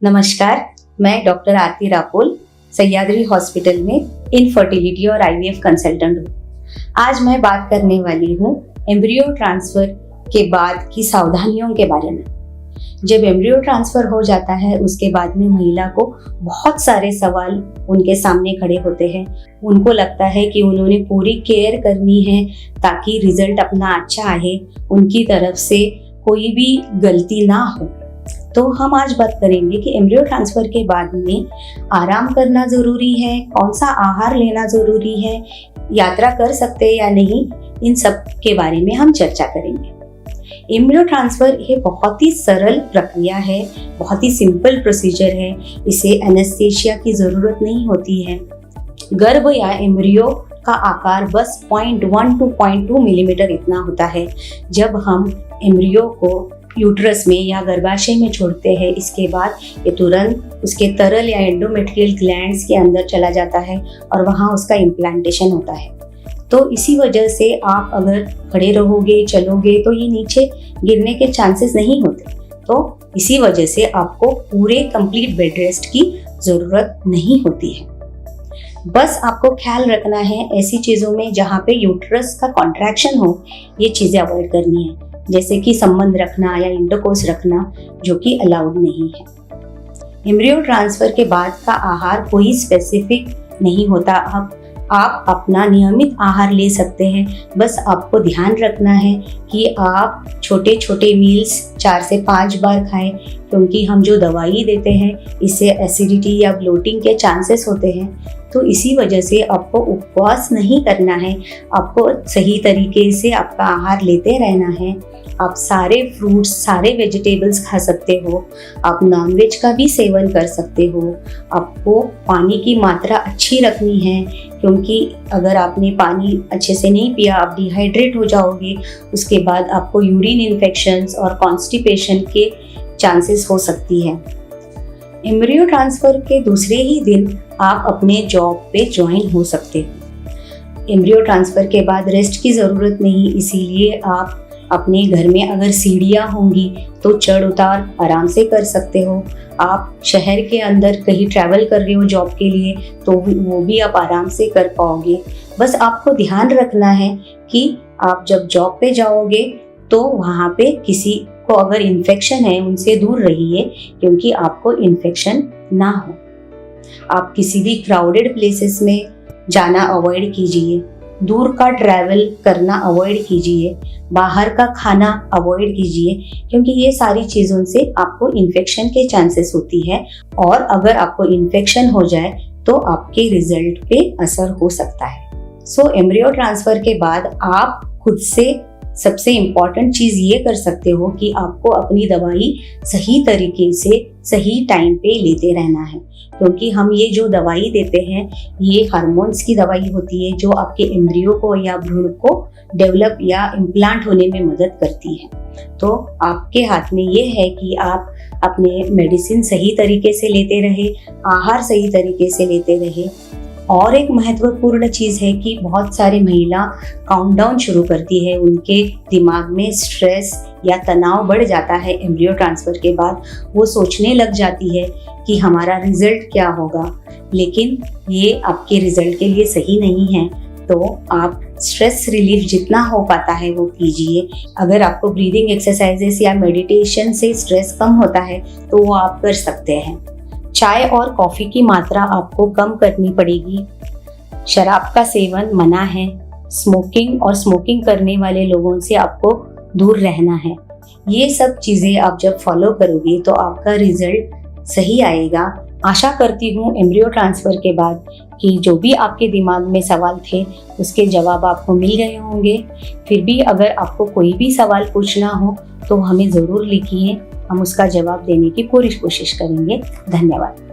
नमस्कार, मैं डॉक्टर आरती रापोल सह्याद्री हॉस्पिटल में इनफर्टिलिटी और आईवीएफ कंसल्टेंट हूँ। आज मैं बात करने वाली हूँ एम्ब्रियो ट्रांसफर के बाद की सावधानियों के बारे में। जब एम्ब्रियो ट्रांसफर हो जाता है उसके बाद में महिला को बहुत सारे सवाल उनके सामने खड़े होते हैं। उनको लगता है कि उन्होंने पूरी केयर करनी है ताकि रिजल्ट अपना अच्छा आए, उनकी तरफ से कोई भी गलती ना हो। तो हम आज बात करेंगे कि एम्ब्रियो ट्रांसफर के बाद में आराम करना ज़रूरी है, कौन सा आहार लेना ज़रूरी है, यात्रा कर सकते हैं या नहीं, इन सब के बारे में हम चर्चा करेंगे। एम्ब्रियो ट्रांसफर ये बहुत ही सरल प्रक्रिया है, बहुत ही सिंपल प्रोसीजर है। इसे एनेस्थीसिया की ज़रूरत नहीं होती है। गर्भ या एम्ब्रियो का आकार बस 0.1 to 0.2 मिलीमीटर इतना होता है। जब हम एम्ब्रियो को यूट्रस में या गर्भाशय में छोड़ते हैं, इसके बाद ये तुरंत उसके तरल या एंडोमेट्रियल ग्लैंड्स के अंदर चला जाता है और वहाँ उसका इम्प्लांटेशन होता है। तो इसी वजह से आप अगर खड़े रहोगे, चलोगे तो ये नीचे गिरने के चांसेस नहीं होते। तो इसी वजह से आपको पूरे कंप्लीट बेड रेस्ट की ज़रूरत नहीं होती है। बस आपको ख्याल रखना है ऐसी चीज़ों में जहाँ पे यूट्रस का कॉन्ट्रैक्शन हो, ये चीज़ें अवॉइड करनी है, जैसे कि संबंध रखना या इंटरकोर्स रखना, जो कि अलाउड नहीं है। एम्ब्रियो ट्रांसफर के बाद का आहार कोई स्पेसिफिक नहीं होता। आप अपना नियमित आहार ले सकते हैं। बस आपको ध्यान रखना है कि आप छोटे छोटे मील्स 4 से 5 बार खाएं, क्योंकि हम जो दवाई देते हैं इससे एसिडिटी या ब्लोटिंग के चांसेस होते हैं। तो इसी वजह से आपको उपवास नहीं करना है, आपको सही तरीके से आपका आहार लेते रहना है। आप सारे फ्रूट्स, सारे वेजिटेबल्स खा सकते हो। आप नॉनवेज का भी सेवन कर सकते हो। आपको पानी की मात्रा अच्छी रखनी है, क्योंकि अगर आपने पानी अच्छे से नहीं पिया, आप डिहाइड्रेट हो जाओगे। उसके बाद आपको यूरिन इन्फेक्शंस और कॉन्स्टिपेशन के चांसेस हो सकती है। एम्ब्रियो ट्रांसफर के दूसरे ही दिन आप अपने जॉब पे ज्वाइन हो सकते हो। एम्ब्रियो ट्रांसफर के बाद रेस्ट की ज़रूरत नहीं, इसीलिए आप अपने घर में अगर सीढ़ियाँ होंगी तो चढ़ उतार आराम से कर सकते हो। आप शहर के अंदर कहीं ट्रैवल कर रहे हो जॉब के लिए तो वो भी आप आराम से कर पाओगे। बस आपको ध्यान रखना है कि आप जब जॉब पे जाओगे तो वहाँ पे किसी को अगर इन्फेक्शन है उनसे दूर रहिए, क्योंकि आपको इन्फेक्शन ना हो। आप किसी भी क्राउडेड प्लेसेस में जाना अवॉइड कीजिए। दूर का ट्रैवल करना अवॉइड कीजिए। बाहर का खाना अवॉइड कीजिए, क्योंकि ये सारी चीज़ों से आपको इन्फेक्शन के चांसेस होती है, और अगर आपको इन्फेक्शन हो जाए तो आपके रिजल्ट पे असर हो सकता है। सो एम्ब्रियो ट्रांसफर के बाद आप खुद से सबसे इम्पॉर्टेंट चीज़ ये कर सकते हो कि आपको अपनी दवाई सही तरीके से सही टाइम पे लेते रहना है, क्योंकि हम ये जो दवाई देते हैं ये हार्मोन्स की दवाई होती है जो आपके एम्ब्रियो को या भ्रूण को डेवलप या इम्प्लांट होने में मदद करती है। तो आपके हाथ में ये है कि आप अपने मेडिसिन सही तरीके से लेते रहे, आहार सही तरीके से लेते रहे। और एक महत्वपूर्ण चीज़ है कि बहुत सारी महिला काउंटडाउन शुरू करती है, उनके दिमाग में स्ट्रेस या तनाव बढ़ जाता है एम्ब्रियो ट्रांसफर के बाद। वो सोचने लग जाती है कि हमारा रिजल्ट क्या होगा, लेकिन ये आपके रिजल्ट के लिए सही नहीं है। तो आप स्ट्रेस रिलीफ जितना हो पाता है वो कीजिए। अगर आपको ब्रीदिंग एक्सरसाइजेस या मेडिटेशन से स्ट्रेस कम होता है तो वो आप कर सकते हैं। चाय और कॉफ़ी की मात्रा आपको कम करनी पड़ेगी। शराब का सेवन मना है। स्मोकिंग और स्मोकिंग करने वाले लोगों से आपको दूर रहना है। ये सब चीज़ें आप जब फॉलो करोगे तो आपका रिजल्ट सही आएगा। आशा करती हूँ एम्ब्रियो ट्रांसफ़र के बाद कि जो भी आपके दिमाग में सवाल थे उसके जवाब आपको मिल गए होंगे। फिर भी अगर आपको कोई भी सवाल पूछना हो तो हमें ज़रूर लिखिए, हम उसका जवाब देने की पूरी कोशिश करेंगे। धन्यवाद।